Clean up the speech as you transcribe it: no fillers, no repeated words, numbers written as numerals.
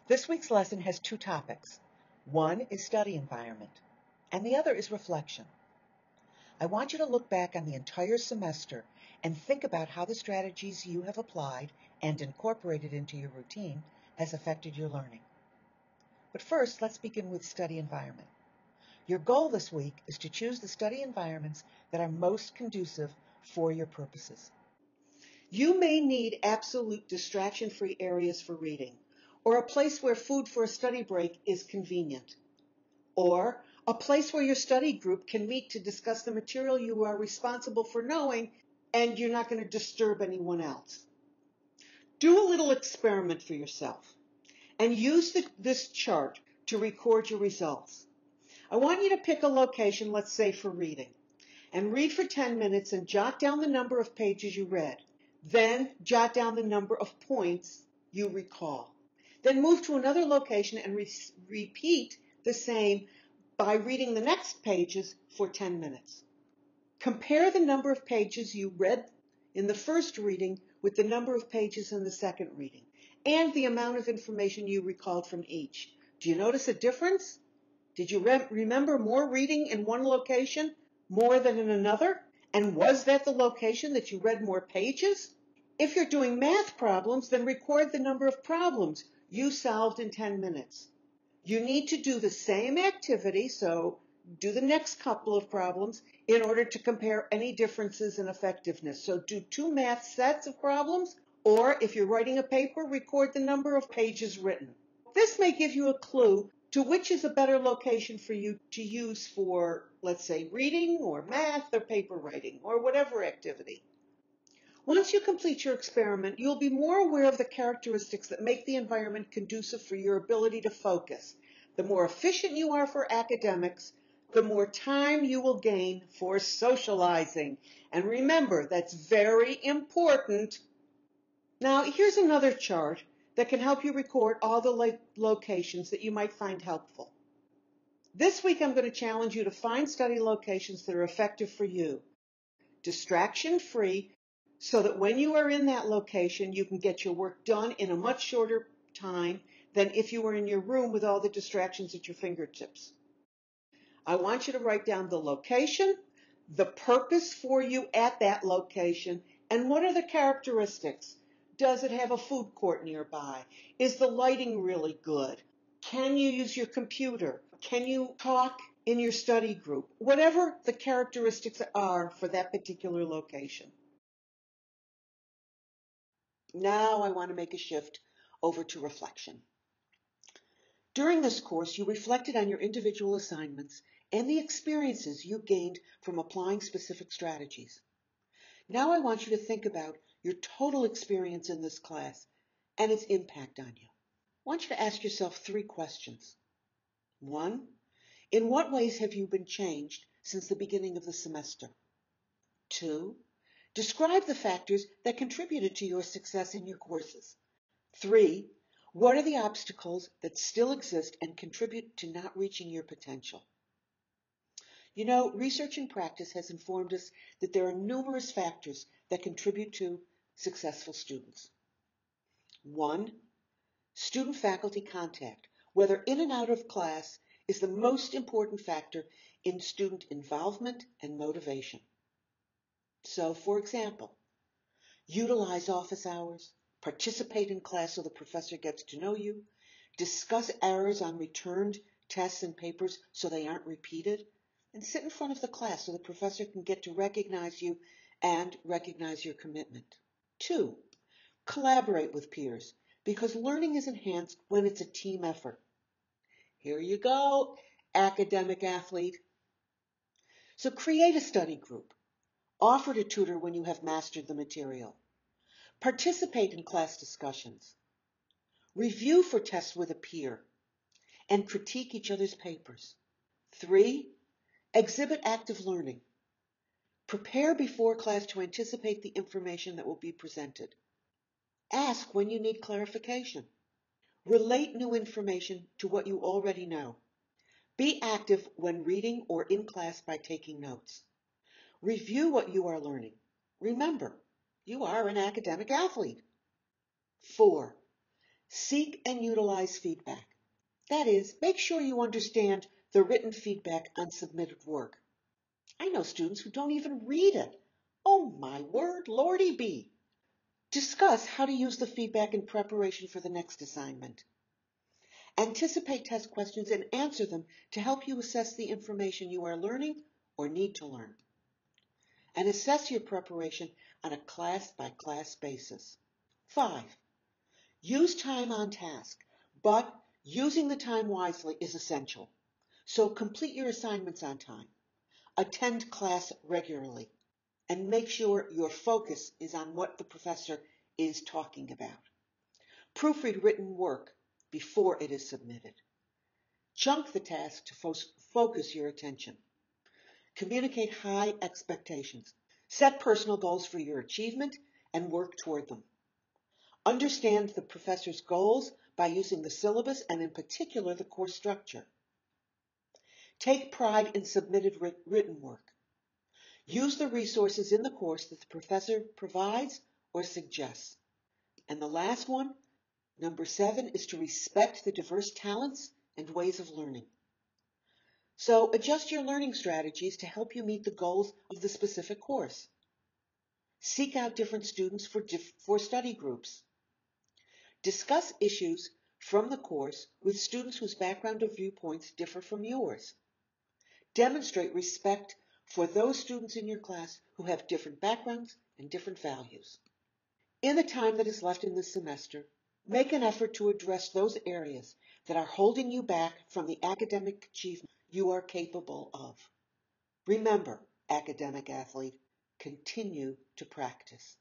This week's lesson has two topics. One is study environment, and the other is reflection. I want you to look back on the entire semester and think about how the strategies you have applied and incorporated into your routine has affected your learning. But first, let's begin with study environment. Your goal this week is to choose the study environments that are most conducive for your purposes. You may need absolute distraction-free areas for reading, or a place where food for a study break is convenient, or a place where your study group can meet to discuss the material you are responsible for knowing and you're not going to disturb anyone else. Do a little experiment for yourself and use this chart to record your results. I want you to pick a location, let's say for reading, and read for 10 minutes and jot down the number of pages you read. Then jot down the number of points you recall. Then move to another location and repeat the same by reading the next pages for 10 minutes. Compare the number of pages you read in the first reading with the number of pages in the second reading and the amount of information you recalled from each. Do you notice a difference? Did you remember more reading in one location more than in another? And was that the location that you read more pages? If you're doing math problems, then record the number of problems you solved in 10 minutes. You need to do the same activity, so do the next couple of problems in order to compare any differences in effectiveness. So do 2 math sets of problems, or if you're writing a paper, record the number of pages written. This may give you a clue to which is a better location for you to use for, let's say, reading or math or paper writing or whatever activity. Once you complete your experiment, you'll be more aware of the characteristics that make the environment conducive for your ability to focus. The more efficient you are for academics, the more time you will gain for socializing. And remember, that's very important. Now, here's another chart that can help you record all the locations that you might find helpful. This week, I'm going to challenge you to find study locations that are effective for you, distraction-free, so that when you are in that location, you can get your work done in a much shorter time than if you were in your room with all the distractions at your fingertips. I want you to write down the location, the purpose for you at that location, and what are the characteristics? Does it have a food court nearby? Is the lighting really good? Can you use your computer? Can you talk in your study group? Whatever the characteristics are for that particular location. Now I want to make a shift over to reflection. During this course, you reflected on your individual assignments and the experiences you gained from applying specific strategies. Now I want you to think about your total experience in this class and its impact on you. I want you to ask yourself 3 questions. 1, in what ways have you been changed since the beginning of the semester? 2, describe the factors that contributed to your success in your courses. 3, what are the obstacles that still exist and contribute to not reaching your potential? You know, research and practice has informed us that there are numerous factors that contribute to successful students. 1, student-faculty contact, whether in and out of class, is the most important factor in student involvement and motivation. So, for example, utilize office hours, participate in class so the professor gets to know you, discuss errors on returned tests and papers so they aren't repeated, and sit in front of the class so the professor can get to recognize you and recognize your commitment. 2, collaborate with peers, because learning is enhanced when it's a team effort. Here you go, academic athlete. So create a study group. Offer to tutor when you have mastered the material. Participate in class discussions. Review for tests with a peer. And critique each other's papers. 3, exhibit active learning. Prepare before class to anticipate the information that will be presented. Ask when you need clarification. Relate new information to what you already know. Be active when reading or in class by taking notes. Review what you are learning. Remember, you are an academic athlete. 4, Seek and utilize feedback. That is, make sure you understand the written feedback on submitted work. I know students who don't even read it. Oh my word, Lordy B. Discuss how to use the feedback in preparation for the next assignment. Anticipate test questions and answer them to help you assess the information you are learning or need to learn. And assess your preparation on a class-by-class basis. 5. Use time on task, but using the time wisely is essential. So complete your assignments on time. Attend class regularly. And make sure your focus is on what the professor is talking about. Proofread written work before it is submitted. Chunk the task to focus your attention. Communicate high expectations. Set personal goals for your achievement and work toward them. Understand the professor's goals by using the syllabus and in particular the course structure. Take pride in submitted written work. Use the resources in the course that the professor provides or suggests. And the last one, number 7, is to respect the diverse talents and ways of learning. So adjust your learning strategies to help you meet the goals of the specific course. Seek out different students for study groups. Discuss issues from the course with students whose background or viewpoints differ from yours. Demonstrate respect for those students in your class who have different backgrounds and different values. In the time that is left in this semester, make an effort to address those areas that are holding you back from the academic achievement you are capable of. Remember, academic athlete, continue to practice.